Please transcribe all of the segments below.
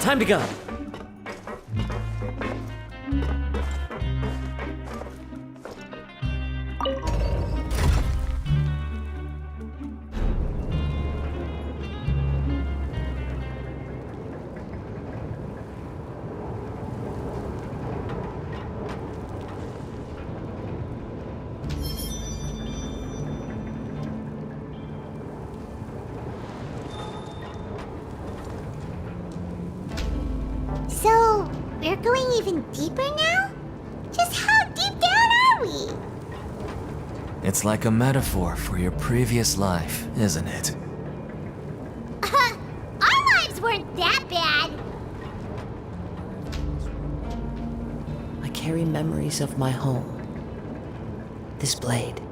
time to go. So, we're going even deeper now? Just how deep down are we? It's like a metaphor for your previous life, isn't it? Our lives weren't that bad. I carry memories of my home. This blade.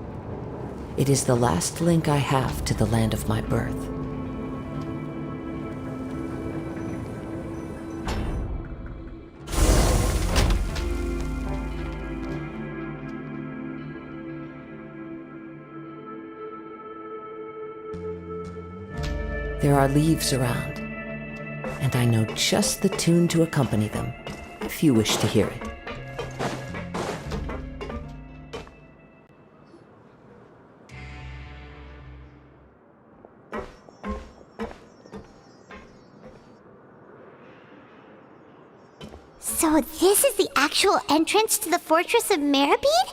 It is the last link I have to the land of my birth. There are leaves around, and I know just the tune to accompany them, if you wish to hear it. So this is the actual entrance to the fortress of Meropide?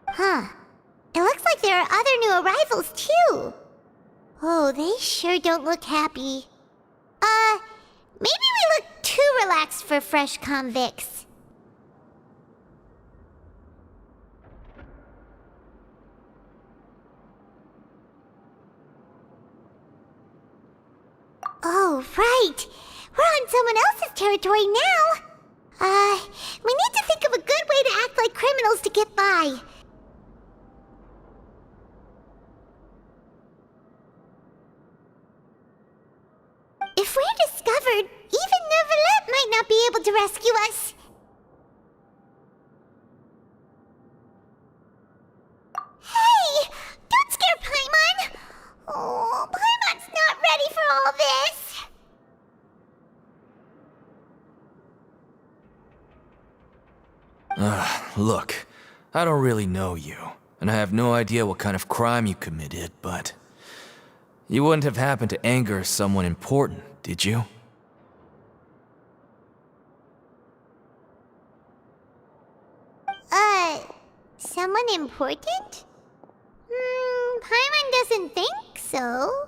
Huh. It looks like there are other new arrivals, too. Oh, they sure don't look happy. Maybe we look too relaxed for fresh convicts. Oh, right. We're on someone else's territory now. We need to think of a good way to act like criminals to get by. If we're discovered, even Neuvillette might not be able to rescue us. Hey! Don't scare Paimon! Oh, Paimon's not ready for all this! Look, I don't really know you, and I have no idea what kind of crime you committed, but you wouldn't have happened to anger someone important, did you? Someone important? Paimon doesn't think so.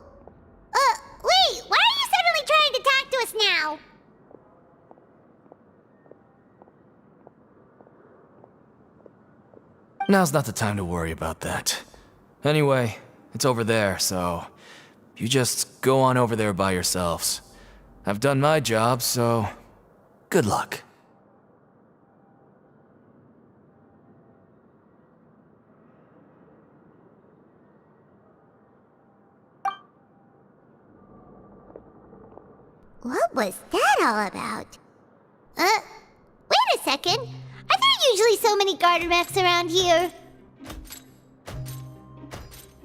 Wait, why are you suddenly trying to talk to us now? Now's not the time to worry about that. Anyway, it's over there, so you just go on over there by yourselves. I've done my job, so good luck. What was that all about? Wait a second. Are there usually so many garter mechs around here?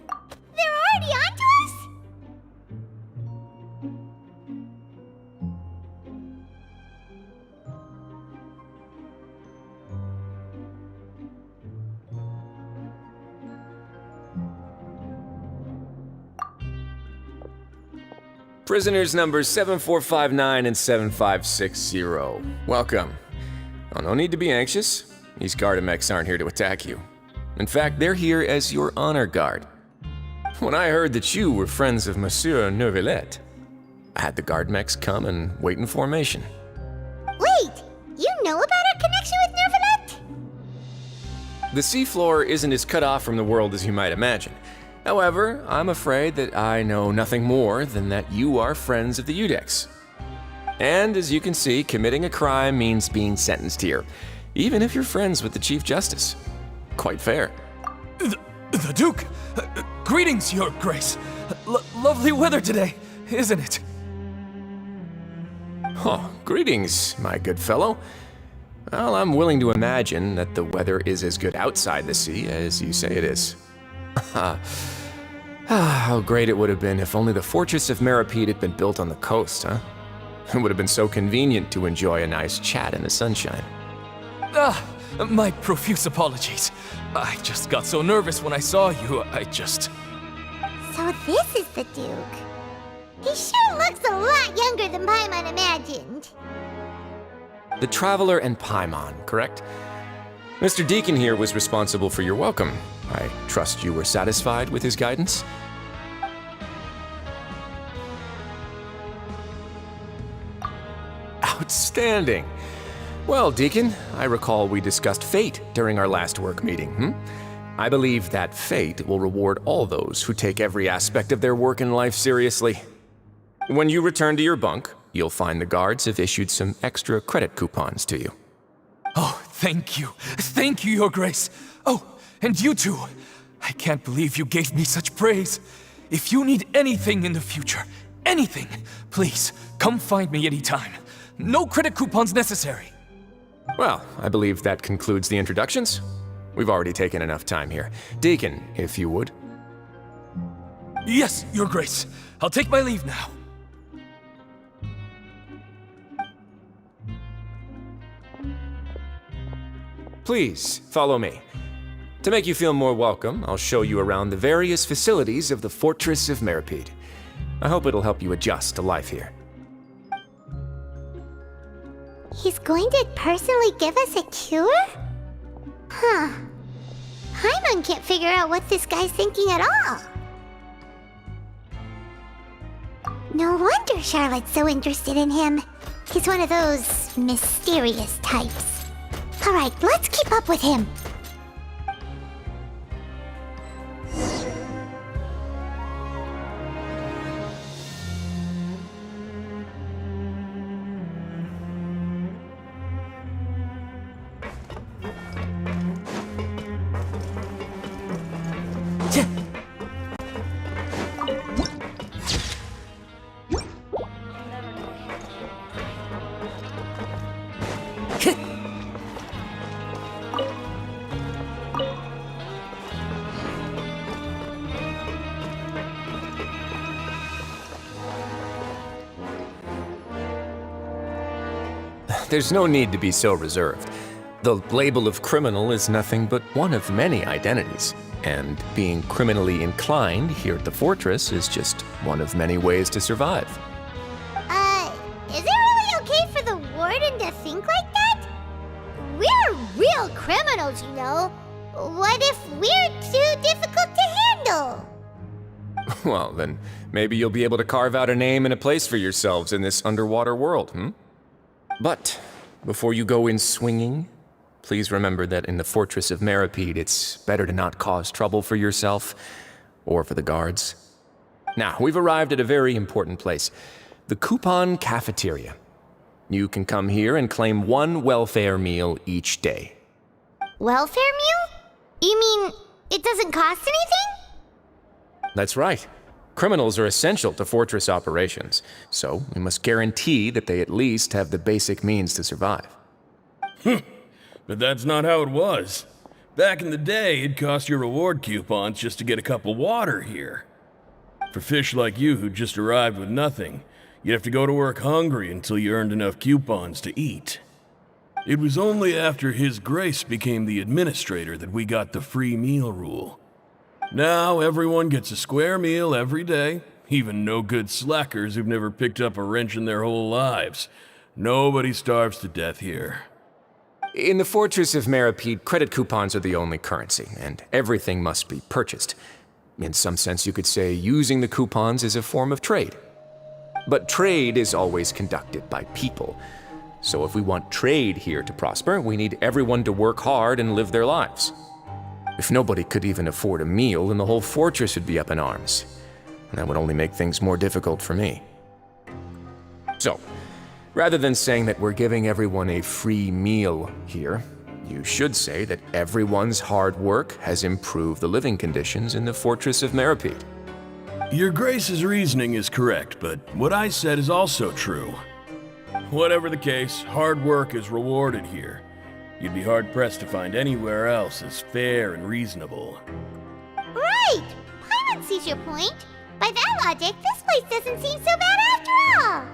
They're already onto us? Prisoners numbers 7459 and 7560. Welcome. Oh, no need to be anxious. These Gardamex aren't here to attack you. In fact, they're here as your honor guard. When I heard that you were friends of Monsieur Neuvillette, I had the Gardamex come and wait in formation. Wait, you know about our connection with Neuvillette? The seafloor isn't as cut off from the world as you might imagine. However, I'm afraid that I know nothing more than that you are friends of the Udex. And as you can see, committing a crime means being sentenced here, even if you're friends with the Chief Justice. Quite fair. The Duke! Greetings, Your Grace! Lovely weather today, isn't it? Oh, greetings, my good fellow. Well, I'm willing to imagine that the weather is as good outside the sea as you say it is. How great it would have been if only the Fortress of Meropide had been built on the coast, huh? It would have been so convenient to enjoy a nice chat in the sunshine. My profuse apologies. I just got so nervous when I saw you, So this is the Duke. He sure looks a lot younger than Paimon imagined. The Traveler and Paimon, correct? Mr. Deacon here was responsible for your welcome. I trust you were satisfied with his guidance? Outstanding! Well, Deacon, I recall we discussed fate during our last work meeting, I believe that fate will reward all those who take every aspect of their work in life seriously. When you return to your bunk, you'll find the guards have issued some extra credit coupons to you. Oh, thank you. Thank you, Your Grace. Oh, and you too. I can't believe you gave me such praise. If you need anything in the future, anything, please, come find me anytime. No credit coupons necessary. Well, I believe that concludes the introductions. We've already taken enough time here. Deacon, if you would. Yes, Your Grace. I'll take my leave now. Please, follow me. To make you feel more welcome, I'll show you around the various facilities of the Fortress of Meropide. I hope it'll help you adjust to life here. He's going to personally give us a cure? Huh. Paimon can't figure out what this guy's thinking at all. No wonder Charlotte's so interested in him. He's one of those mysterious types. Alright, let's keep up with him. There's no need to be so reserved. The label of criminal is nothing but one of many identities, and being criminally inclined here at the fortress is just one of many ways to survive. Is it really okay for the warden to think like that? We're real criminals, you know. What if we're too difficult to handle? Well, then maybe you'll be able to carve out a name and a place for yourselves in this underwater world, But before you go in swinging, please remember that in the Fortress of Meropide, it's better to not cause trouble for yourself or for the guards. Now, we've arrived at a very important place, the Coupon Cafeteria. You can come here and claim one welfare meal each day. Welfare meal? You mean it doesn't cost anything? That's right. Criminals are essential to fortress operations, so we must guarantee that they at least have the basic means to survive. But that's not how it was. Back in the day, it cost your reward coupons just to get a cup of water here. For fish like you who just arrived with nothing, you'd have to go to work hungry until you earned enough coupons to eat. It was only after His Grace became the administrator that we got the free meal rule. Now everyone gets a square meal every day, even no-good slackers who've never picked up a wrench in their whole lives. Nobody starves to death here. In the Fortress of Meropide, credit coupons are the only currency, and everything must be purchased. In some sense, you could say using the coupons is a form of trade. But trade is always conducted by people. So if we want trade here to prosper, we need everyone to work hard and live their lives. If nobody could even afford a meal, then the whole fortress would be up in arms. And that would only make things more difficult for me. So, rather than saying that we're giving everyone a free meal here, you should say that everyone's hard work has improved the living conditions in the Fortress of Meropide. Your Grace's reasoning is correct, but what I said is also true. Whatever the case, hard work is rewarded here. You'd be hard-pressed to find anywhere else as fair and reasonable. Right! Paimon's sees your point. By that logic, this place doesn't seem so bad after all.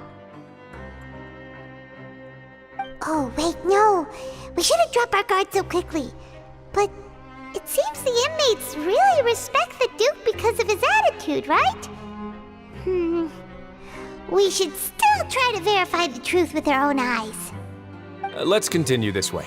Oh, wait, no. We shouldn't drop our guard so quickly. But it seems the inmates really respect the Duke because of his attitude, right? We should still try to verify the truth with our own eyes. Let's continue this way.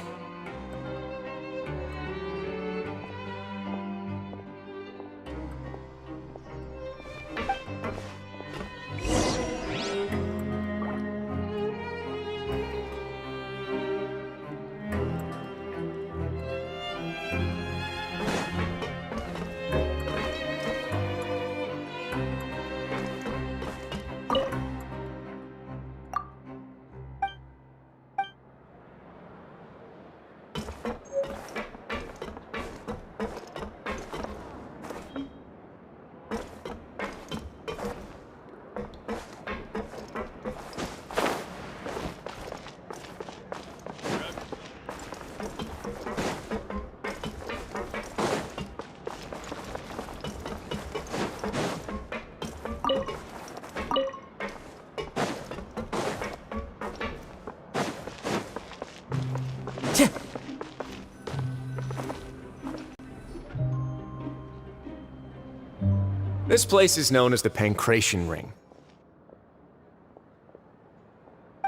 This place is known as the Pankration Ring.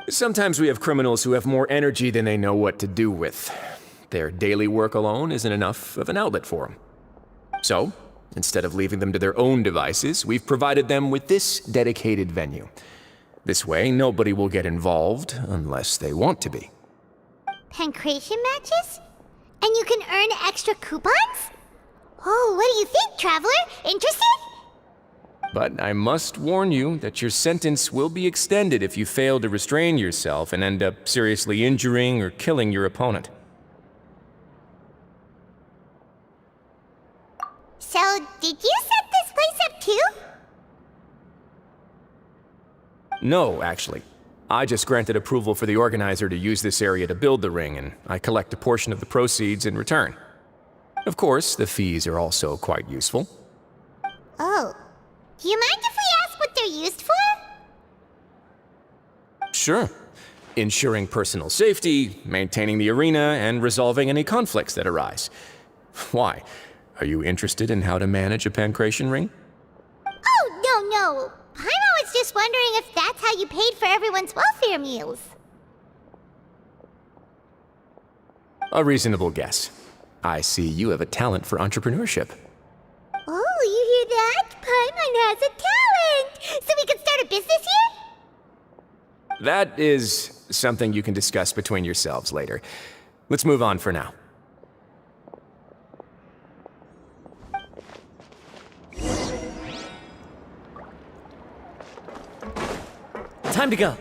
Sometimes we have criminals who have more energy than they know what to do with. Their daily work alone isn't enough of an outlet for them. So, instead of leaving them to their own devices, we've provided them with this dedicated venue. This way, nobody will get involved unless they want to be. Pancration matches? And you can earn extra coupons? Oh, what do you think, traveler? Interested? But I must warn you that your sentence will be extended if you fail to restrain yourself and end up seriously injuring or killing your opponent. So, did you set this place up too? No, actually. I just granted approval for the organizer to use this area to build the ring, and I collect a portion of the proceeds in return. Of course, the fees are also quite useful. Oh. Do you mind if we ask what they're used for? Sure. Ensuring personal safety, maintaining the arena, and resolving any conflicts that arise. Why? Are you interested in how to manage a pancration ring? Oh, no. Paimon was just wondering if that's how you paid for everyone's welfare meals. A reasonable guess. I see you have a talent for entrepreneurship. Oh, you hear that? Paimon has a talent! So we can start a business here? That is something you can discuss between yourselves later. Let's move on for now. Time to go.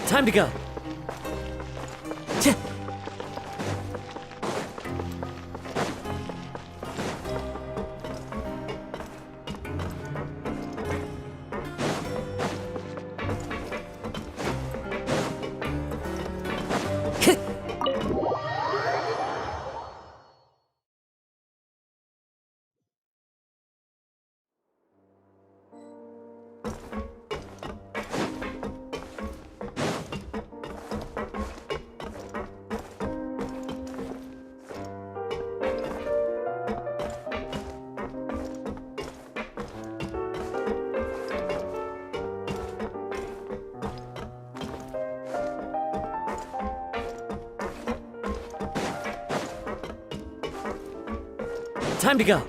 Time to go. Time to go.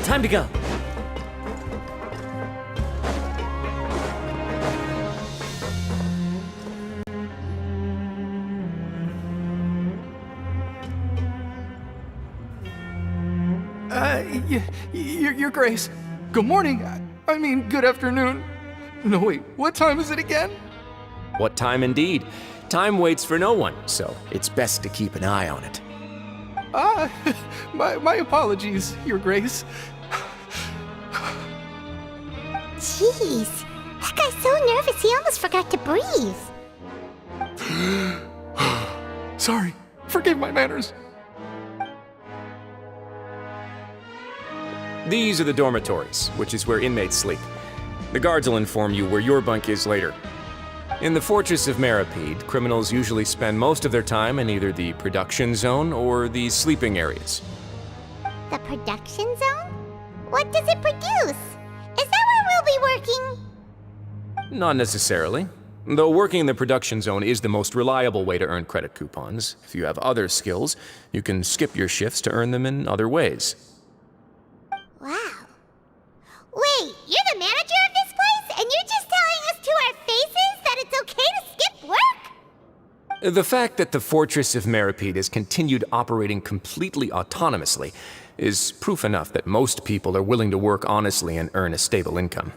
Time to go. Your Grace. Good morning. I mean, good afternoon. No, wait, what time is it again? What time indeed? Time waits for no one, so it's best to keep an eye on it. My apologies, Your Grace. Jeez, that guy's so nervous he almost forgot to breathe. Sorry, forgive my manners. These are the dormitories, which is where inmates sleep. The guards will inform you where your bunk is later. In the Fortress of Meropide, criminals usually spend most of their time in either the production zone or the sleeping areas. The production zone? What does it produce? Is that where we'll be working? Not necessarily. Though working in the production zone is the most reliable way to earn credit coupons, if you have other skills, you can skip your shifts to earn them in other ways. Wow. Wait, you're the manager of this place, and you're just telling us to our faces that it's okay to skip work? The fact that the Fortress of Meropide has continued operating completely autonomously is proof enough that most people are willing to work honestly and earn a stable income.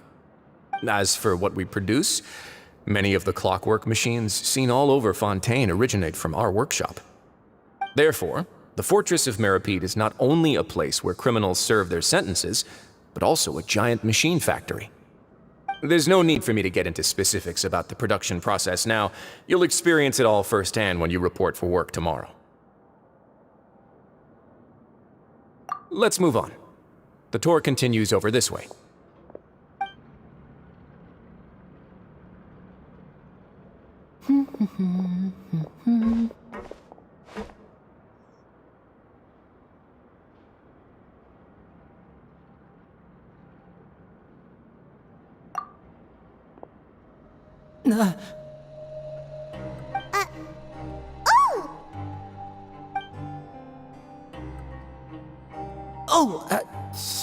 As for what we produce, many of the clockwork machines seen all over Fontaine originate from our workshop. Therefore, the Fortress of Meropide is not only a place where criminals serve their sentences, but also a giant machine factory. There's no need for me to get into specifics about the production process now. You'll experience it all firsthand when you report for work tomorrow. Let's move on. The tour continues over this way.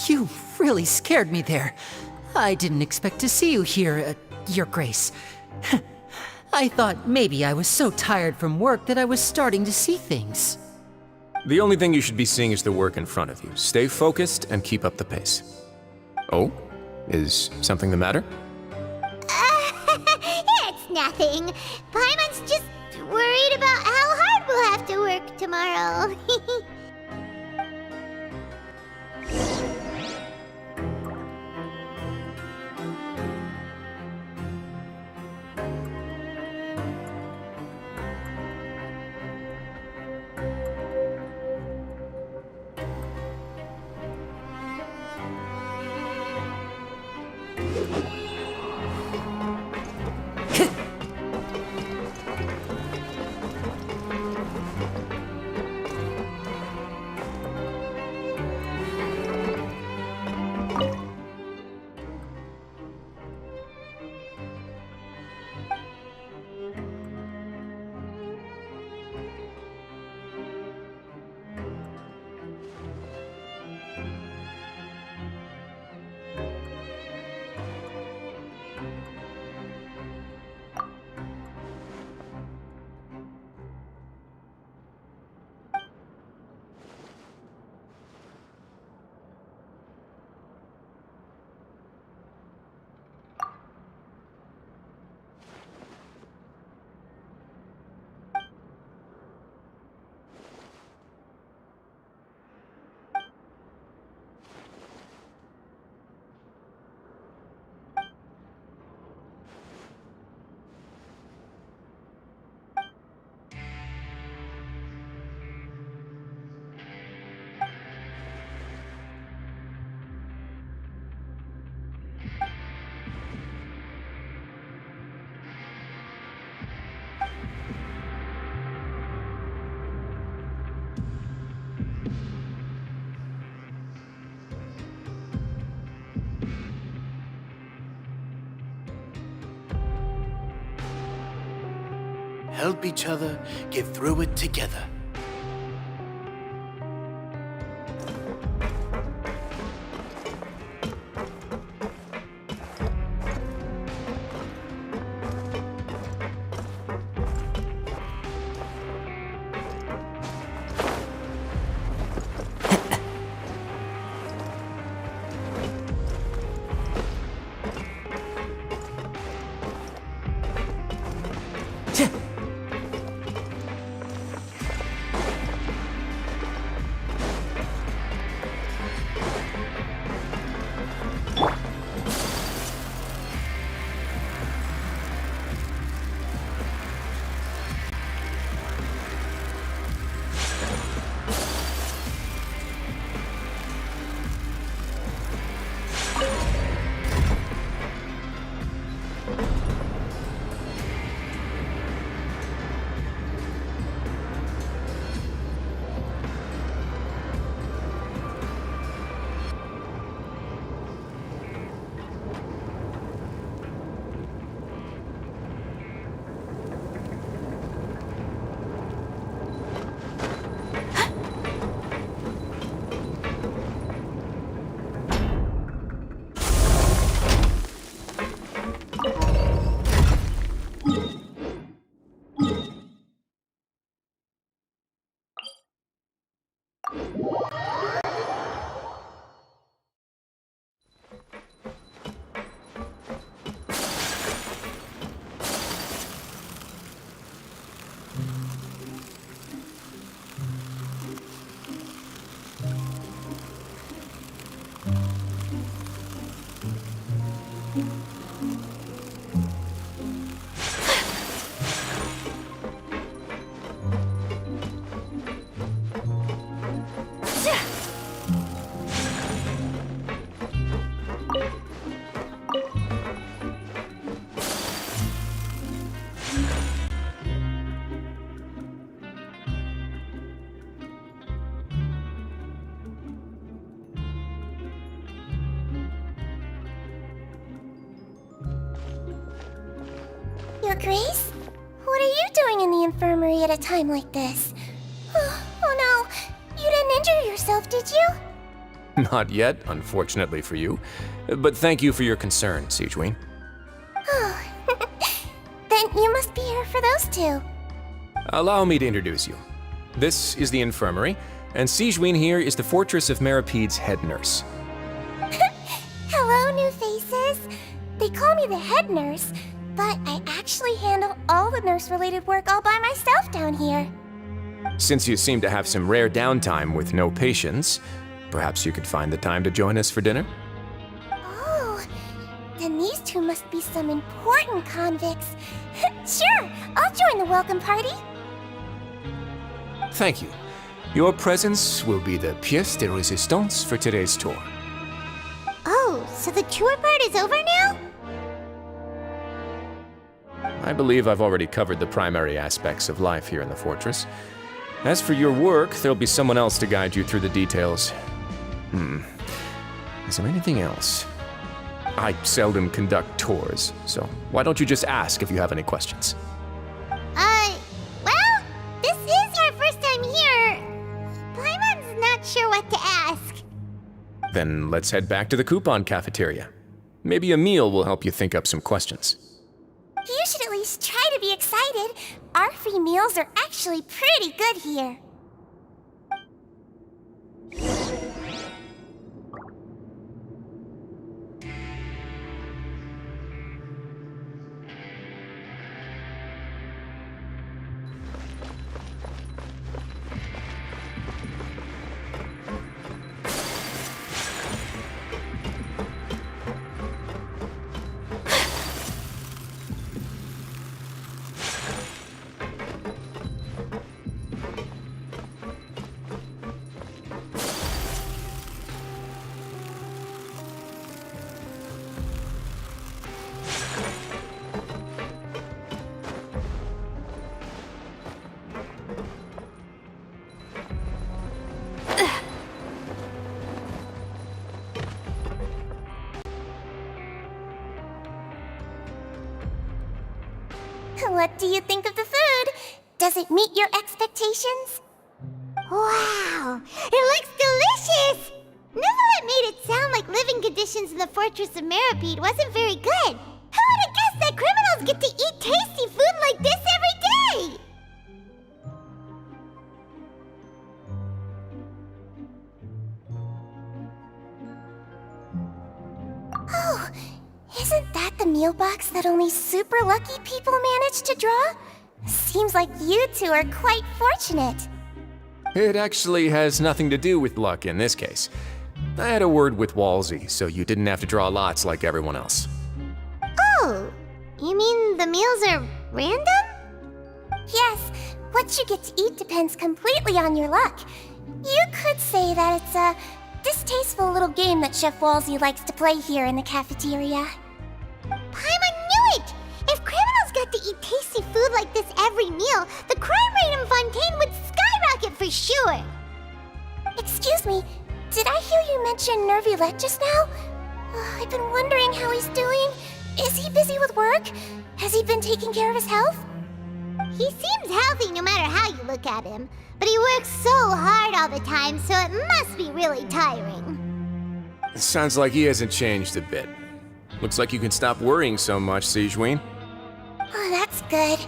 You really scared me there. I didn't expect to see you here, Your Grace. I thought maybe I was so tired from work that I was starting to see things. The only thing you should be seeing is the work in front of you. Stay focused and keep up the pace. Oh? Is something the matter? It's nothing. Paimon's just worried about how hard we'll have to work tomorrow. help each other get through it together. Your Grace? What are you doing in the infirmary at a time like this? Oh no, you didn't injure yourself, did you? Not yet, unfortunately for you. But thank you for your concern, Sigewinne. Oh, then you must be here for those two. Allow me to introduce you. This is the infirmary, and Sigewinne here is the Fortress of Meropide's head nurse. Hello, new faces. They call me the head nurse, but I actually handle all the nurse-related work all by myself down here. Since you seem to have some rare downtime with no patients, perhaps you could find the time to join us for dinner? Oh, then these two must be some important convicts. Sure, I'll join the welcome party. Thank you. Your presence will be the pièce de résistance for today's tour. Oh, so the tour part is over now? I believe I've already covered the primary aspects of life here in the fortress. As for your work, there'll be someone else to guide you through the details. Is there anything else? I seldom conduct tours, so why don't you just ask if you have any questions? Well, this is our first time here. Paimon's not sure what to ask. Then let's head back to the coupon cafeteria. Maybe a meal will help you think up some questions. You should at least try to be excited. Our free meals are actually pretty good here. What do you think of the food? Does it meet your expectations? Wow, it looks delicious! Neverlet made it sound like living conditions in the Fortress of Meropide wasn't very good. Who would have guessed that criminals get to eat tasty food like this every day? Oh, isn't that the meal box that only super lucky people manage to draw? Seems like you two are quite fortunate. It actually has nothing to do with luck in this case. I had a word with Walsey, so you didn't have to draw lots like everyone else. Oh, you mean the meals are random? Yes, what you get to eat depends completely on your luck. You could say that it's a distasteful little game that Chef Walsey likes to play here in the cafeteria. Paimon knew it! If criminals got to eat tasty food like this every meal, the crime rate in Fontaine would skyrocket for sure! Excuse me, did I hear you mention Nervulette just now? I've been wondering how he's doing. Is he busy with work? Has he been taking care of his health? He seems healthy no matter how you look at him, but he works so hard all the time, so it must be really tiring. Sounds like he hasn't changed a bit. Looks like you can stop worrying so much, Sigewinne. Oh, that's good.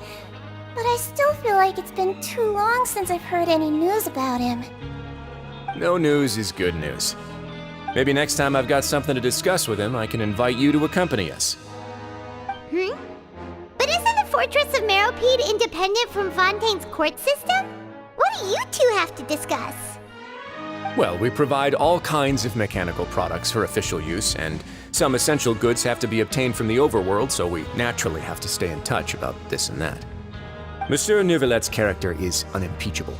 But I still feel like it's been too long since I've heard any news about him. No news is good news. Maybe next time I've got something to discuss with him, I can invite you to accompany us. But isn't the Fortress of Meropide independent from Fontaine's court system? What do you two have to discuss? Well, we provide all kinds of mechanical products for official use, and some essential goods have to be obtained from the overworld, so we naturally have to stay in touch about this and that. Monsieur Nervulette's character is unimpeachable.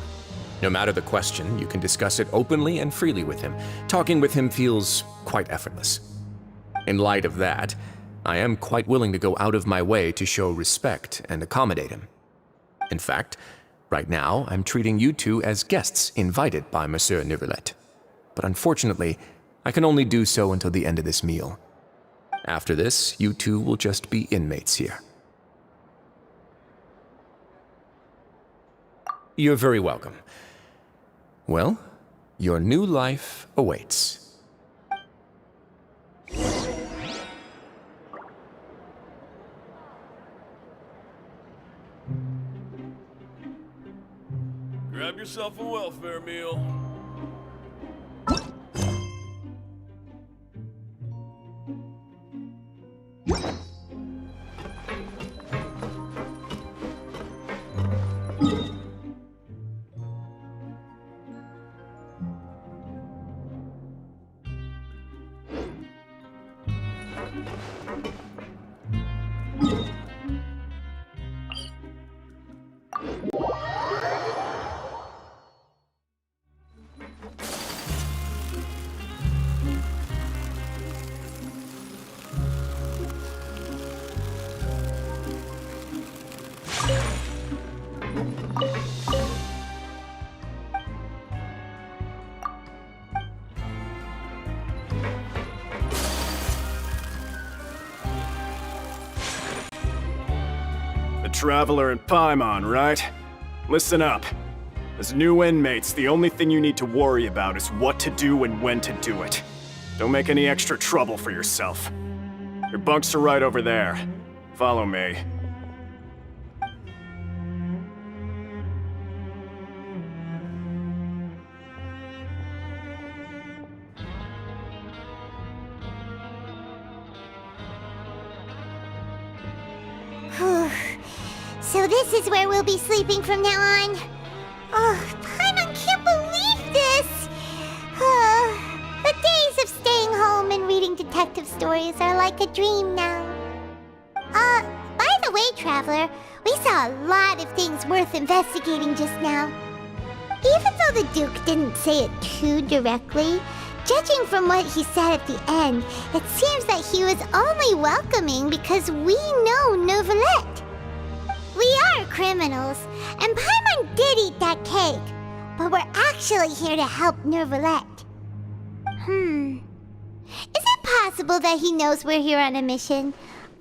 No matter the question, you can discuss it openly and freely with him. Talking with him feels quite effortless. In light of that, I am quite willing to go out of my way to show respect and accommodate him. In fact, right now, I'm treating you two as guests invited by Monsieur Nervulette. But unfortunately, I can only do so until the end of this meal. After this, you two will just be inmates here. You're very welcome. Well, your new life awaits. Grab yourself a welfare meal. Traveler and Paimon, right? Listen up. As new inmates, the only thing you need to worry about is what to do and when to do it. Don't make any extra trouble for yourself. Your bunks are right over there. Follow me. So this is where we'll be sleeping from now on. Oh, Paimon can't believe this! The days of staying home and reading detective stories are like a dream now. By the way, Traveler, we saw a lot of things worth investigating just now. Even though the Duke didn't say it too directly, judging from what he said at the end, it seems that he was only welcoming because we know Nervulette. We are criminals, and Paimon did eat that cake, but we're actually here to help Nervulette. Is it possible that he knows we're here on a mission?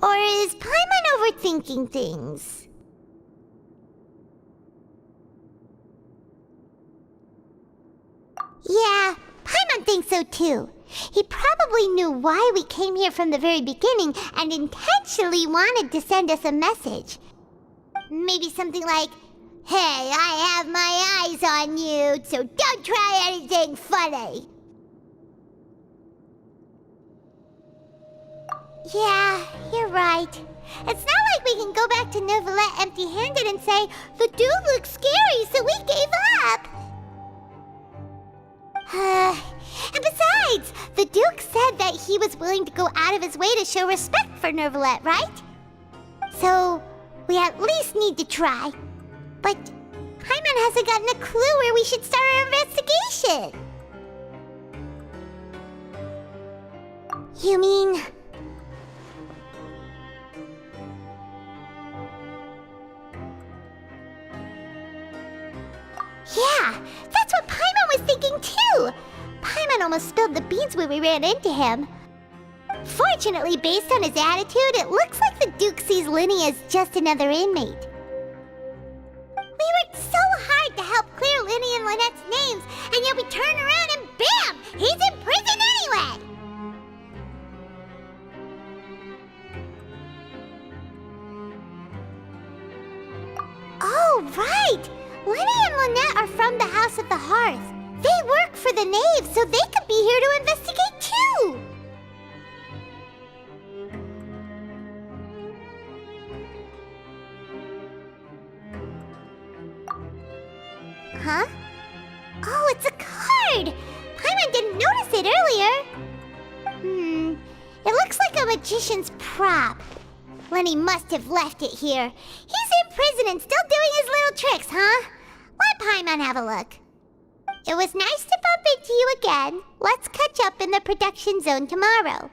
Or is Paimon overthinking things? think so too. He probably knew why we came here from the very beginning and intentionally wanted to send us a message. Maybe something like, "Hey, I have my eyes on you, so don't try anything funny." Yeah, you're right. It's not like we can go back to Neuvillette empty-handed and say, "The dude looks scary, so we gave up." And besides, the Duke said that he was willing to go out of his way to show respect for Neuvillette, right? So, we at least need to try. But Paimon hasn't gotten a clue where we should start our investigation. You mean... Yeah, that's what Paimon was thinking too! Paimon almost spilled the beans when we ran into him. Fortunately, based on his attitude, it looks like the Duke sees Lyney as just another inmate. We worked so hard to help clear Lyney and Lynette's names, and yet we turn around and bam! He's in prison anyway! Oh, right! Lyney and Lynette are from the House of the Hearth. They work for the Knave, so they could be here to investigate too! Huh? Oh, it's a card! Paimon didn't notice it earlier. It looks like a magician's prop. Lyney must have left it here. He's in prison and still doing his little tricks, huh? Let Paimon have a look. It was nice to bump into you again. Let's catch up in the production zone tomorrow.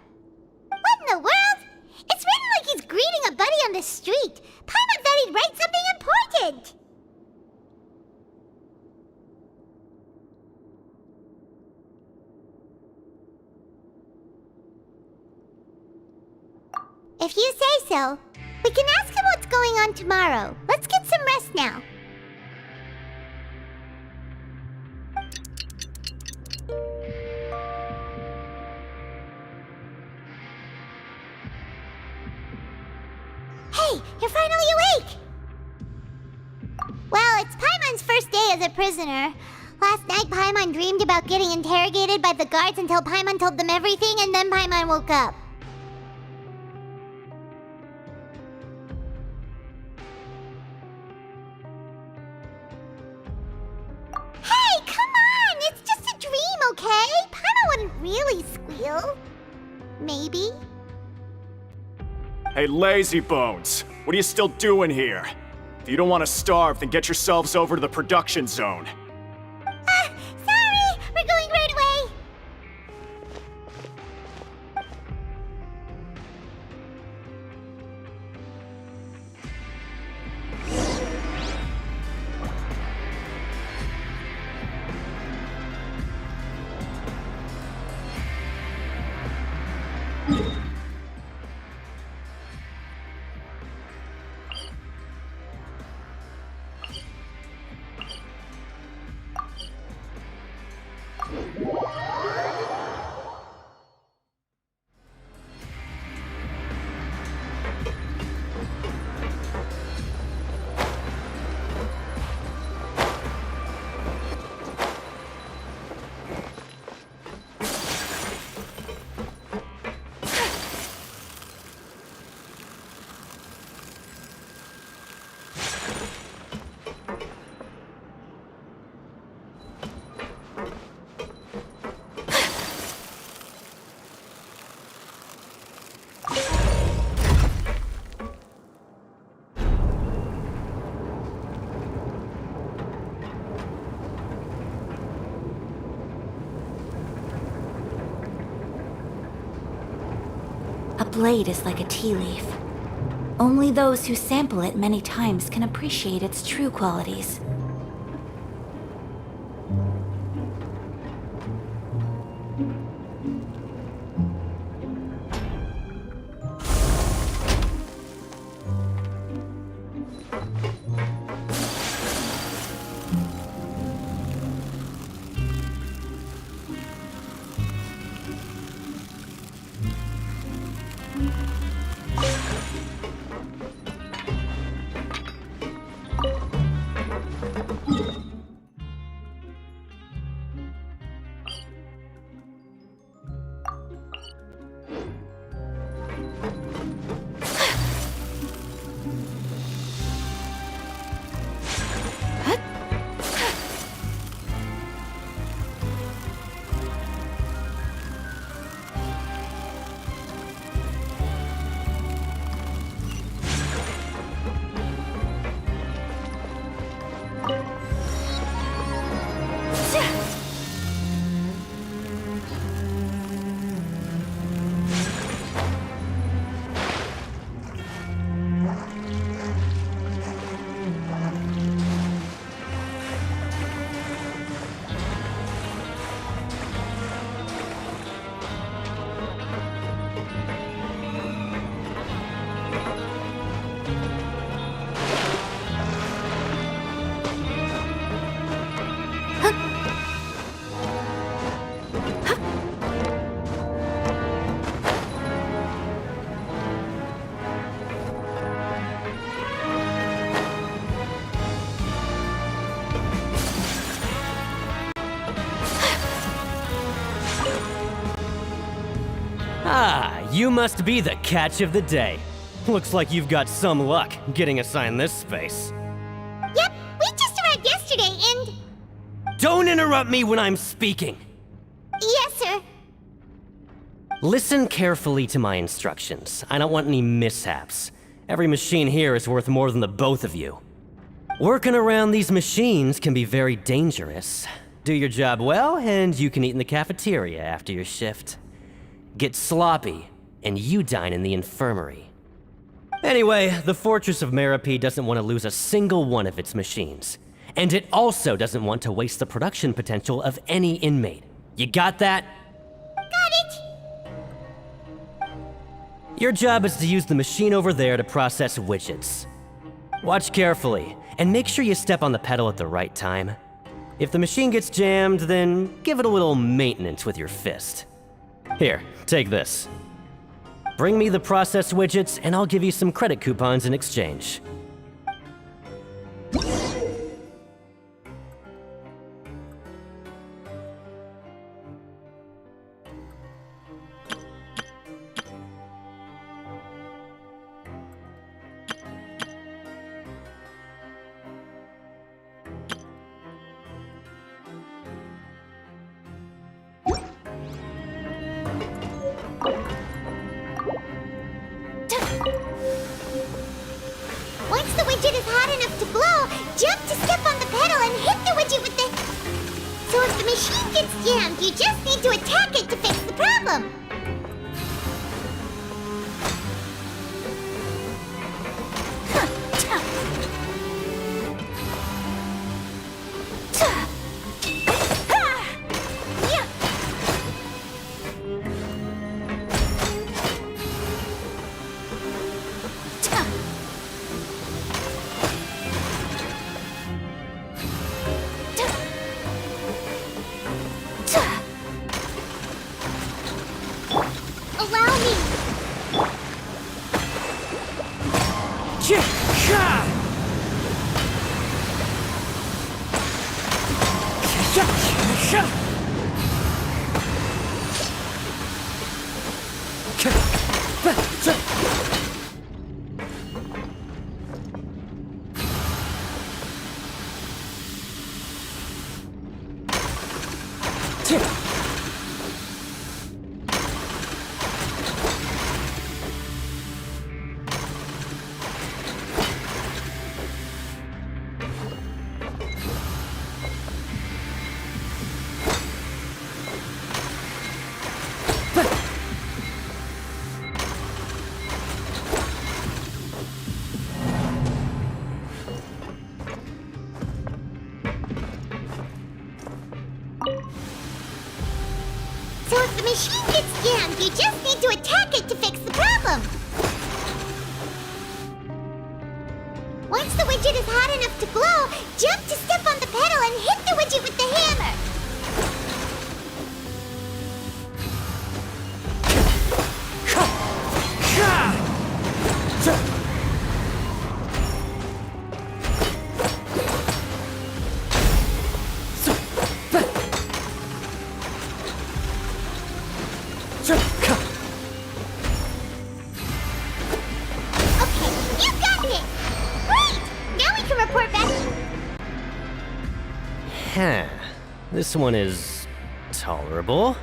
What in the world? It's written like he's greeting a buddy on the street. Paimon thought he'd write something important. If you say so, we can ask him what's going on tomorrow. Let's get some rest now. Hey, you're finally awake! Well, it's Paimon's first day as a prisoner. Last night, Paimon dreamed about getting interrogated by the guards until Paimon told them everything, and then Paimon woke up. Hey, come on! It's just a dream, okay? Paimon wouldn't really squeal. Maybe. Hey, lazy bones! What are you still doing here? If you don't want to starve, then get yourselves over to the production zone. Sorry! We're going right away! A blade is like a tea leaf. Only those who sample it many times can appreciate its true qualities. Ah, you must be the catch of the day. Looks like you've got some luck getting assigned this space. Yep, we just arrived yesterday and... Don't interrupt me when I'm speaking. Yes, sir. Listen carefully to my instructions. I don't want any mishaps. Every machine here is worth more than the both of you. Working around these machines can be very dangerous. Do your job well, and you can eat in the cafeteria after your shift. Get sloppy, and you dine in the infirmary. Anyway, the Fortress of Meropide doesn't want to lose a single one of its machines. And it also doesn't want to waste the production potential of any inmate. You got that? Got it. Your job is to use the machine over there to process widgets. Watch carefully, and make sure you step on the pedal at the right time. If the machine gets jammed, then give it a little maintenance with your fist. Here, take this. Bring me the processed widgets, and I'll give you some credit coupons in exchange. Once the widget is hot enough to blow, jump to step on the pedal and hit the widget with the... So if the machine gets jammed, you just need to attack it to fix the problem. Allow me. So if the machine gets jammed, you just need to attack it to fix the problem. Once the widget is hot enough to blow, jump to step on the pedal and hit the widget with the hammer. This one is tolerable.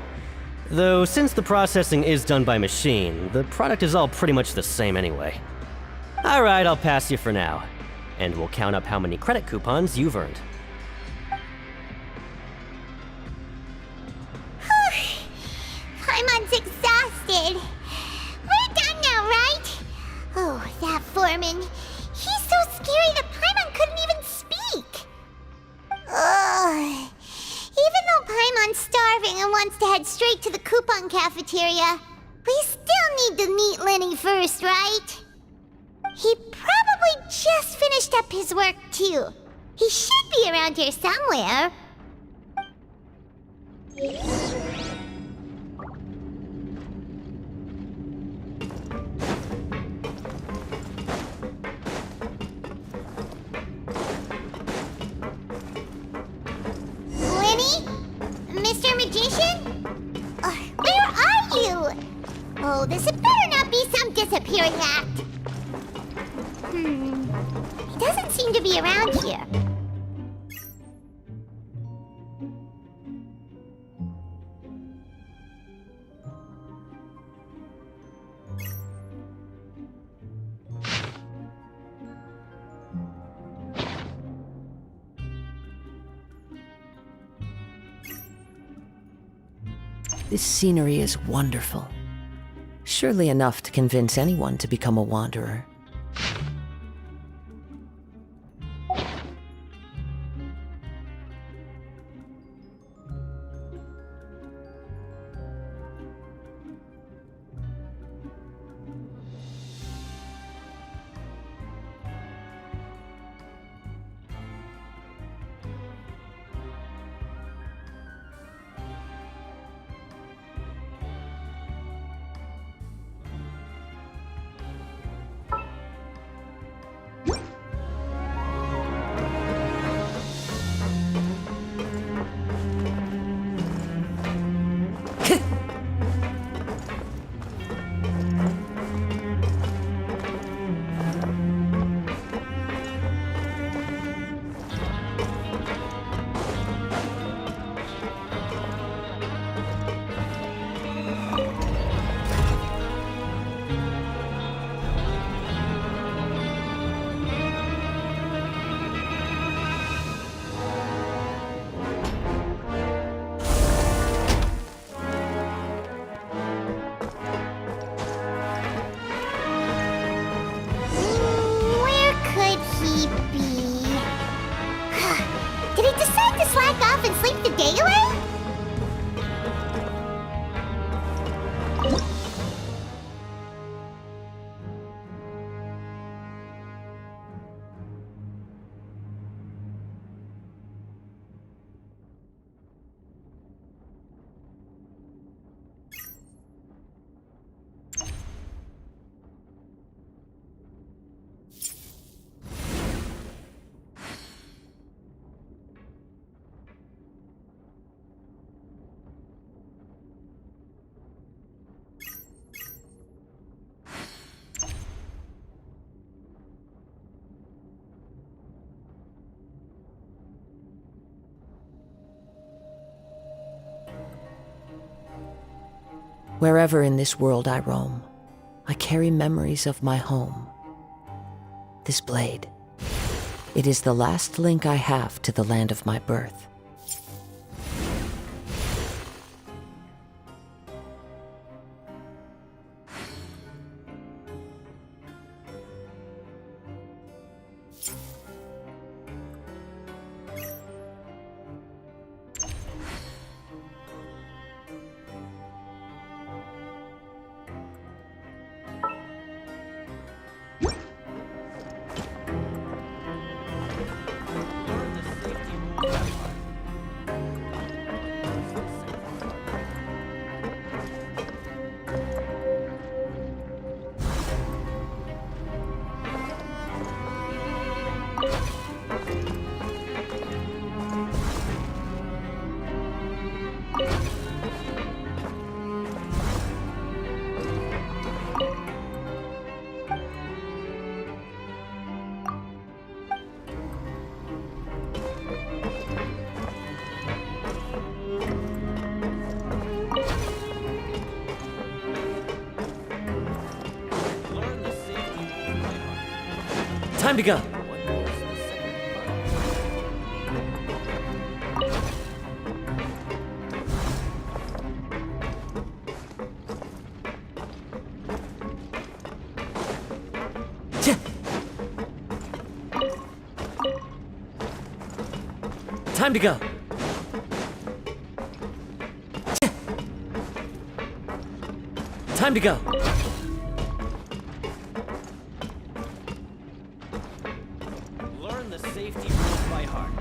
Though since the processing is done by machine, the product is all pretty much the same anyway. Alright, I'll pass you for now. And we'll count up how many credit coupons you've earned. Paimon's exhausted. We're done now, right? Oh, that foreman. He's so scary that Paimon couldn't even speak. Ugh. Even though Paimon's starving and wants to head straight to the coupon cafeteria, we still need to meet Lyney first, right? He probably just finished up his work, too. He should be around here somewhere. Lyney? Mr. Magician? Where are you? Oh, this better not be some disappearing act. He doesn't seem to be around here. This scenery is wonderful. Surely enough to convince anyone to become a wanderer. Where could he be? Did he decide to slack off and sleep the day away? Wherever in this world I roam, I carry memories of my home. This blade, it is the last link I have to the land of my birth. Time to go. Time to go. Time to go. Learn the safety rules by heart.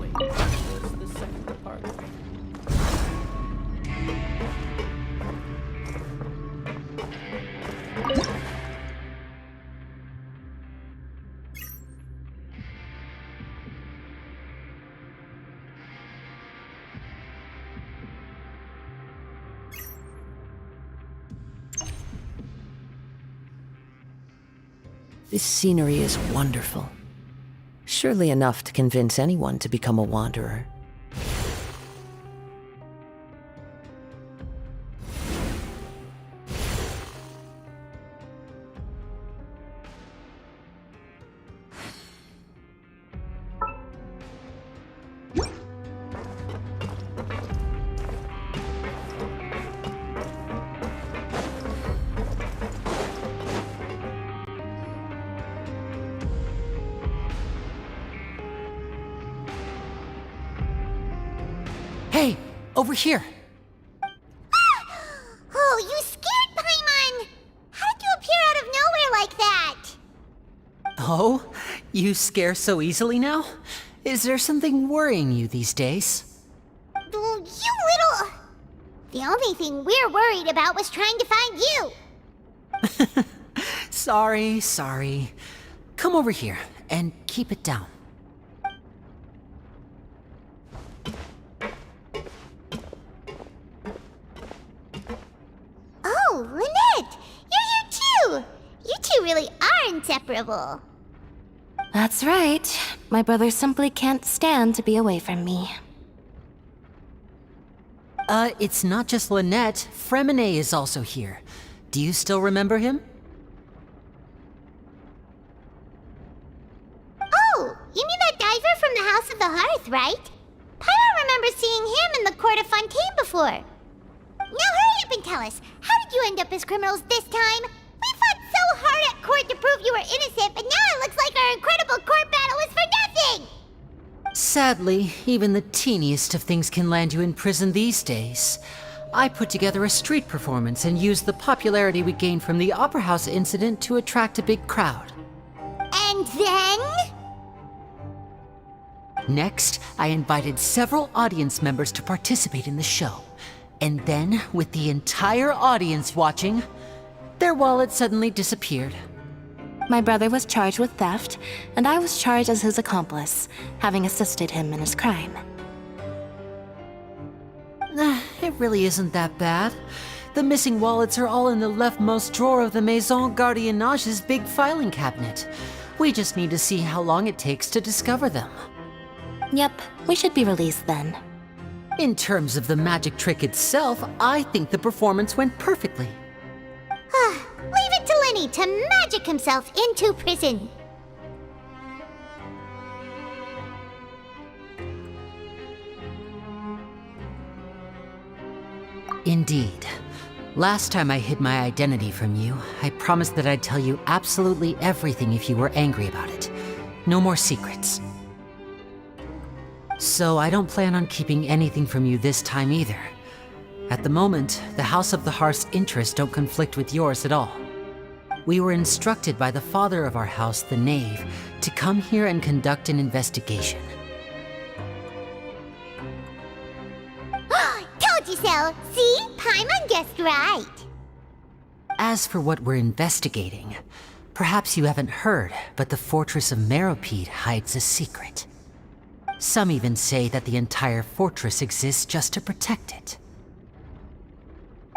Wait, what's the second part? This scenery is wonderful. Surely enough to convince anyone to become a wanderer. Hey, over here. Oh, you scared Paimon! How did you appear out of nowhere like that? Oh, you scare so easily now? Is there something worrying you these days? You little... The only thing we're worried about was trying to find you. Sorry. Come over here and keep it down. Oh, Lynette! You're here too! You two really are inseparable. That's right. My brother simply can't stand to be away from me. It's not just Lynette. Fremine is also here. Do you still remember him? Oh, you mean that diver from the House of the Hearth, right? Pyro remembers seeing him in the court of Fontaine before. Now hurry up and tell us, how did you end up as criminals this time? We fought so hard at court to prove you were innocent, but now it looks like our incredible court battle was for nothing! Sadly, even the teeniest of things can land you in prison these days. I put together a street performance and used the popularity we gained from the Opera House incident to attract a big crowd. And then? Next, I invited several audience members to participate in the show. And then, with the entire audience watching, their wallet suddenly disappeared. My brother was charged with theft, and I was charged as his accomplice, having assisted him in his crime. It really isn't that bad. The missing wallets are all in the leftmost drawer of the Maison Gardiennage's big filing cabinet. We just need to see how long it takes to discover them. Yep, we should be released then. In terms of the magic trick itself, I think the performance went perfectly. Leave it to Lyney to magic himself into prison. Indeed. Last time I hid my identity from you, I promised that I'd tell you absolutely everything if you were angry about it. No more secrets. So I don't plan on keeping anything from you this time either. At the moment, the House of the Hearth's interests don't conflict with yours at all. We were instructed by the father of our house, the Knave, to come here and conduct an investigation. Told you so! See? Paimon guessed right. As for what we're investigating, perhaps you haven't heard, but the fortress of Meropide hides a secret. Some even say that the entire fortress exists just to protect it.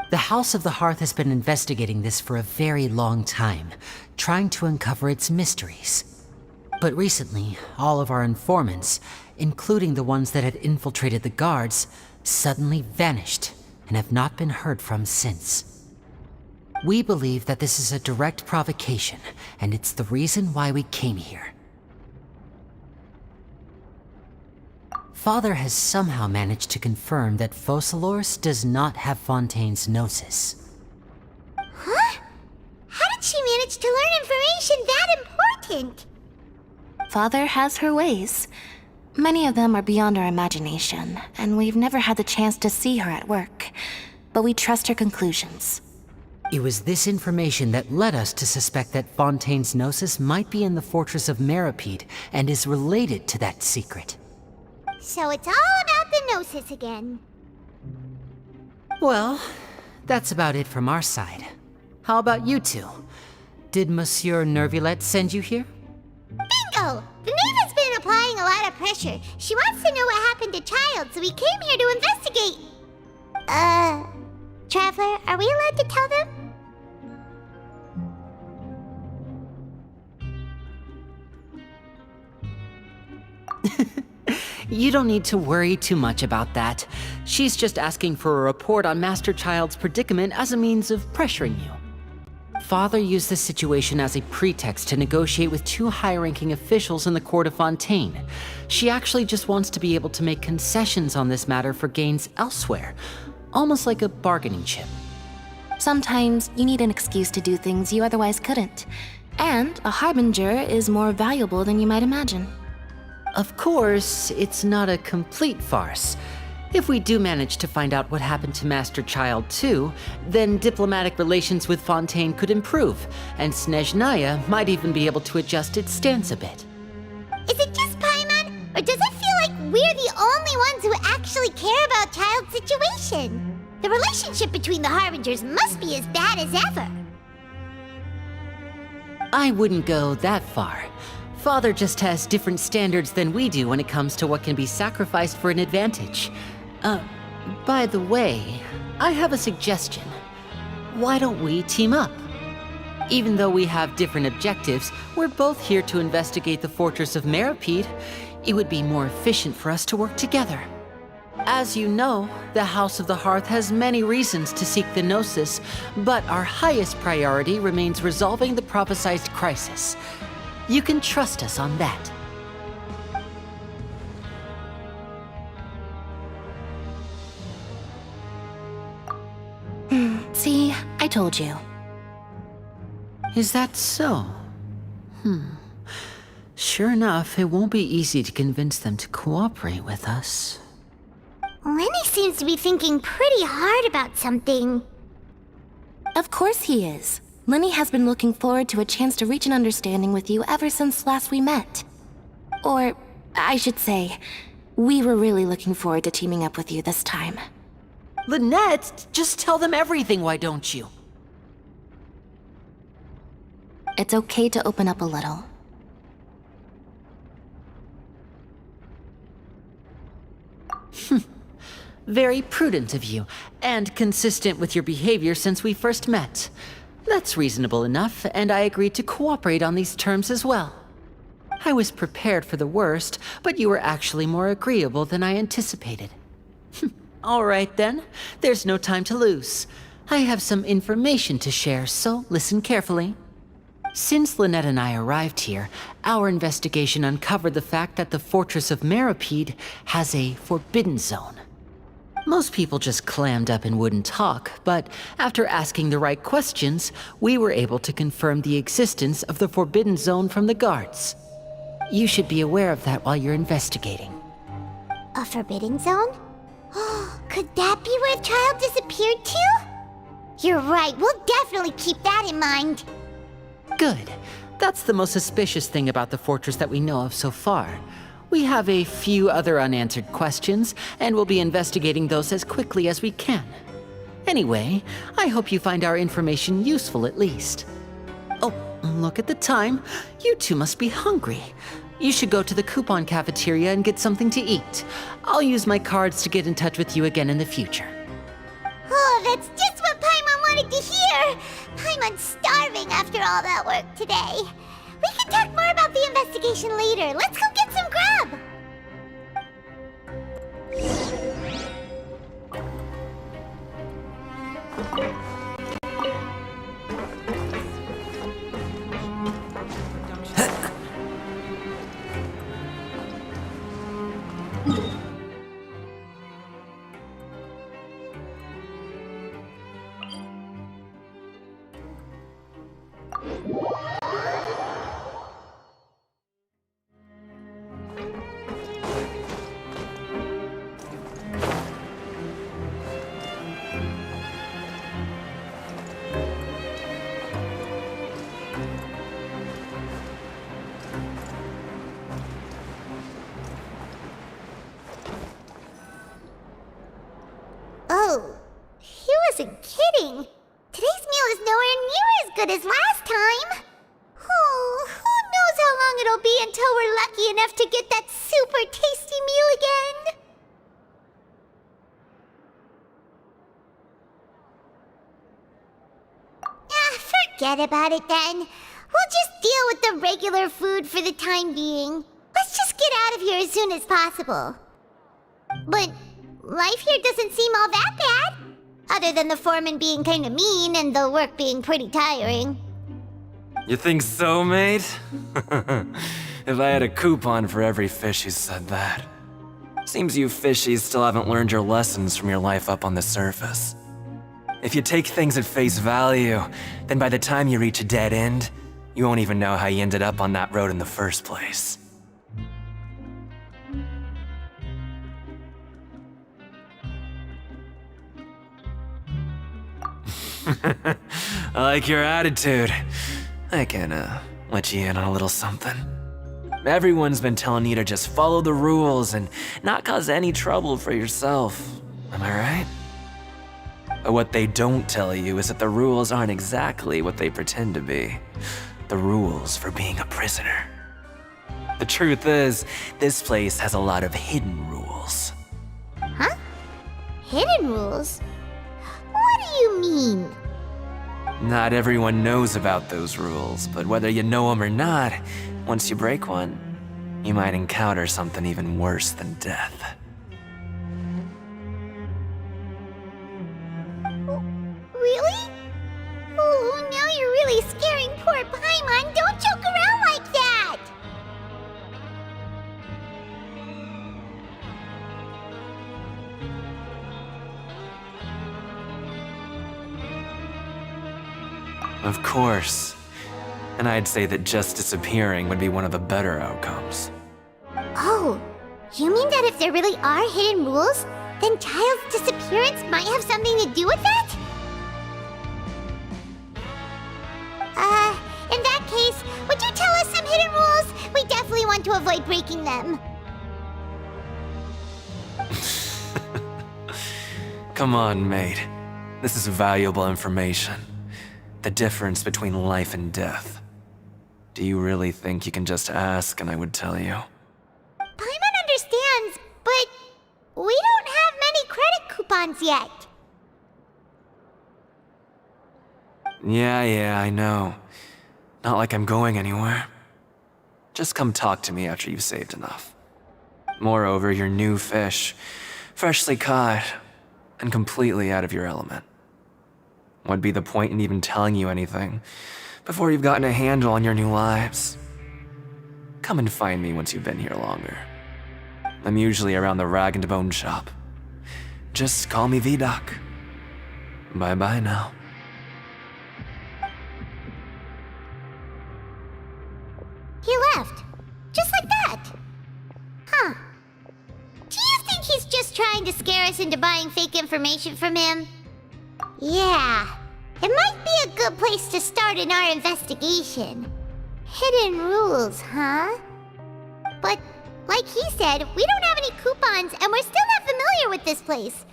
The House of the Hearth has been investigating this for a very long time, trying to uncover its mysteries. But recently, all of our informants, including the ones that had infiltrated the guards, suddenly vanished and have not been heard from since. We believe that this is a direct provocation, and it's the reason why we came here. Father has somehow managed to confirm that Focalors does not have Fontaine's gnosis. Huh? How did she manage to learn information that important? Father has her ways. Many of them are beyond our imagination, and we've never had the chance to see her at work. But we trust her conclusions. It was this information that led us to suspect that Fontaine's gnosis might be in the fortress of Meropide and is related to that secret. So it's all about the Gnosis again. Well, that's about it from our side. How about you two? Did Monsieur Nervillette send you here? Bingo! The Knave has been applying a lot of pressure. She wants to know what happened to Child, so we came here to investigate. Traveler, are we allowed to tell them? You don't need to worry too much about that. She's just asking for a report on Master Child's predicament as a means of pressuring you. Father used this situation as a pretext to negotiate with two high-ranking officials in the court of Fontaine. She actually just wants to be able to make concessions on this matter for gains elsewhere, almost like a bargaining chip. Sometimes you need an excuse to do things you otherwise couldn't. And a harbinger is more valuable than you might imagine. Of course, it's not a complete farce. If we do manage to find out what happened to Master Child too, then diplomatic relations with Fontaine could improve, and Snezhnaya might even be able to adjust its stance a bit. Is it just Paimon, or does it feel like we're the only ones who actually care about Child's situation? The relationship between the Harbingers must be as bad as ever. I wouldn't go that far. Father just has different standards than we do when it comes to what can be sacrificed for an advantage. By the way, I have a suggestion. Why don't we team up? Even though we have different objectives, we're both here to investigate the fortress of Meropide. It would be more efficient for us to work together. As you know, the House of the Hearth has many reasons to seek the Gnosis, but our highest priority remains resolving the prophesized crisis. You can trust us on that. See, I told you. Is that so? Sure enough, it won't be easy to convince them to cooperate with us. Lyney seems to be thinking pretty hard about something. Of course he is. Lyney has been looking forward to a chance to reach an understanding with you ever since last we met. Or, I should say, we were really looking forward to teaming up with you this time. Lynette, just tell them everything, why don't you? It's okay to open up a little. Very prudent of you, and consistent with your behavior since we first met. That's reasonable enough, and I agreed to cooperate on these terms as well. I was prepared for the worst, but you were actually more agreeable than I anticipated. All right then, there's no time to lose. I have some information to share, so listen carefully. Since Lynette and I arrived here, our investigation uncovered the fact that the Fortress of Meropide has a forbidden zone. Most people just clammed up and wouldn't talk, but after asking the right questions, we were able to confirm the existence of the forbidden zone from the guards. You should be aware of that while you're investigating. A forbidden zone? Could that be where Child disappeared to? You're right, we'll definitely keep that in mind. Good. That's the most suspicious thing about the fortress that we know of so far. We have a few other unanswered questions, and we'll be investigating those as quickly as we can. Anyway, I hope you find our information useful at least. Oh, look at the time. You two must be hungry. You should go to the coupon cafeteria and get something to eat. I'll use my cards to get in touch with you again in the future. Oh, that's just what Paimon wanted to hear! Paimon's starving after all that work today. We can talk more about the investigation later. Let's go get some grub! Oh, he wasn't kidding. Today's meal is nowhere near as good as last time. Oh, who knows how long it'll be until we're lucky enough to get that super tasty meal again. Forget about it then. We'll just deal with the regular food for the time being. Let's just get out of here as soon as possible. But life here doesn't seem all that bad. Other than the foreman being kinda mean and the work being pretty tiring. You think so, mate? If I had a coupon for every fish who said that. Seems you fishies still haven't learned your lessons from your life up on the surface. If you take things at face value, then by the time you reach a dead end, you won't even know how you ended up on that road in the first place. I like your attitude. I can, let you in on a little something. Everyone's been telling you to just follow the rules and not cause any trouble for yourself. Am I right? But what they don't tell you is that the rules aren't exactly what they pretend to be. The rules for being a prisoner. The truth is, this place has a lot of hidden rules. Huh? Hidden rules? What do you mean? Not everyone knows about those rules, but whether you know them or not, once you break one, you might encounter something even worse than death. Really? Oh, now you're really scaring poor Paimon. Don't joke around like that! Of course. And I'd say that just disappearing would be one of the better outcomes. Oh, you mean that if there really are hidden rules, then Child's disappearance might have something to do with that? In that case, would you tell us some hidden rules? We definitely want to avoid breaking them. Come on, mate. This is valuable information. The difference between life and death. Do you really think you can just ask and I would tell you? Paimon understands, but we don't have many credit coupons yet. Yeah, I know. Not like I'm going anywhere. Just come talk to me after you've saved enough. Moreover, you're new fish, freshly caught, and completely out of your element. What'd be the point in even telling you anything before you've gotten a handle on your new lives? Come and find me once you've been here longer. I'm usually around the rag and bone shop. Just call me V-Doc. Bye-bye now. He left. Just like that. Huh. Do you think he's just trying to scare us into buying fake information from him? Yeah. It might be a good place to start in our investigation. Hidden rules, huh? But, like he said, we don't have any coupons and we're still not familiar with this place.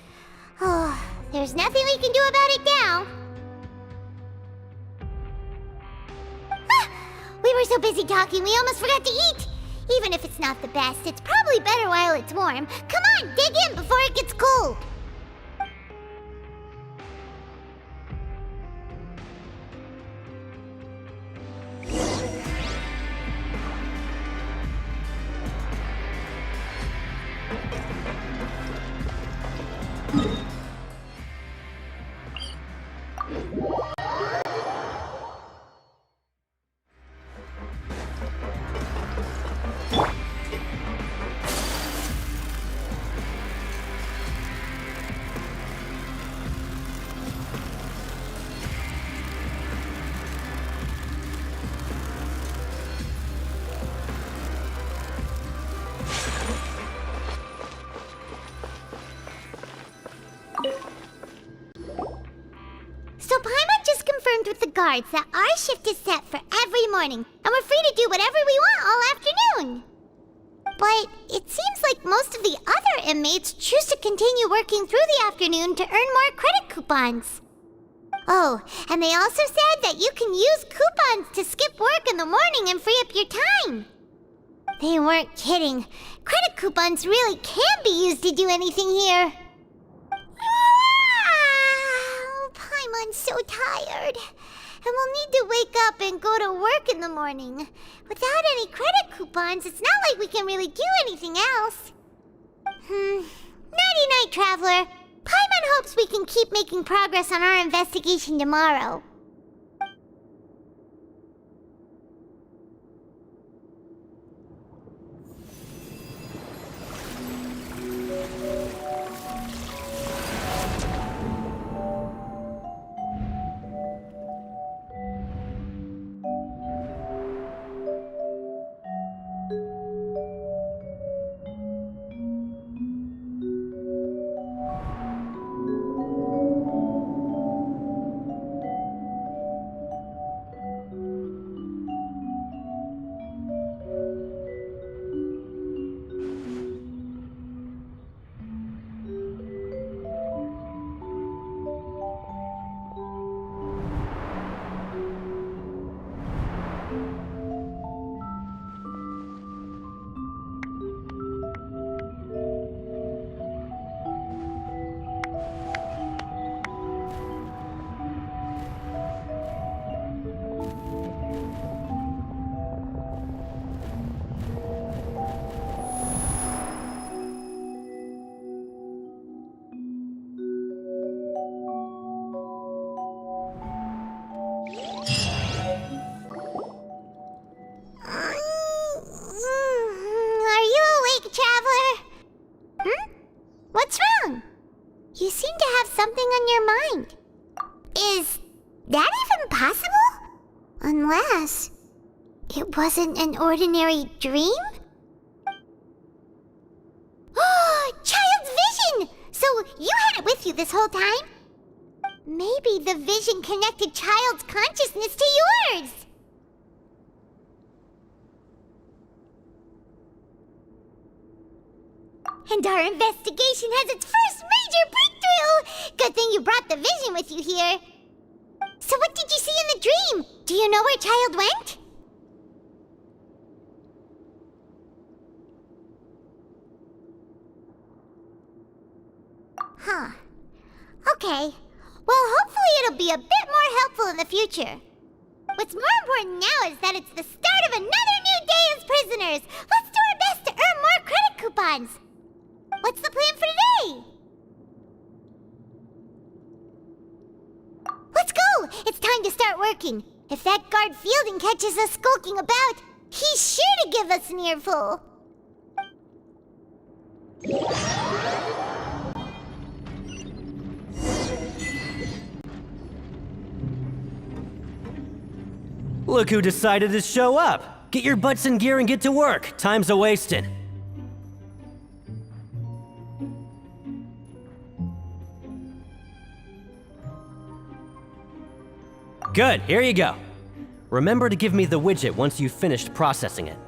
Oh, there's nothing we can do about it now. We were so busy talking, we almost forgot to eat. Even if it's not the best, it's probably better while it's warm. Come on, dig in before it gets cold. So Paimon just confirmed with the guards that our shift is set for every morning, and we're free to do whatever we want all afternoon. But it seems like most of the other inmates choose to continue working through the afternoon to earn more credit coupons. Oh, and they also said that you can use coupons to skip work in the morning and free up your time. They weren't kidding. Credit coupons really can be used to do anything here. Paimon's so tired. we'll need to wake up and go to work in the morning. Without any credit coupons, it's not like we can really do anything else. Nighty-night, Traveler. Paimon hopes we can keep making progress on our investigation tomorrow. What's wrong? You seem to have something on your mind. Is that even possible? Unless it wasn't an ordinary dream? Oh, Child's vision! So you had it with you this whole time? Maybe the vision connected Child's consciousness to yours. And our investigation has its first major breakthrough! Good thing you brought the vision with you here. So what did you see in the dream? Do you know where Child went? Huh. Okay. Well, hopefully it'll be a bit more helpful in the future. What's more important now is that it's the start of another new day as prisoners. Let's do our best to earn more credit coupons. What's the plan for today? Let's go! It's time to start working. If that guard Fielding catches us skulking about, he's sure to give us an earful. Look who decided to show up! Get your butts in gear and get to work. Time's a-wasting. Good, here you go. Remember to give me the widget once you've finished processing it.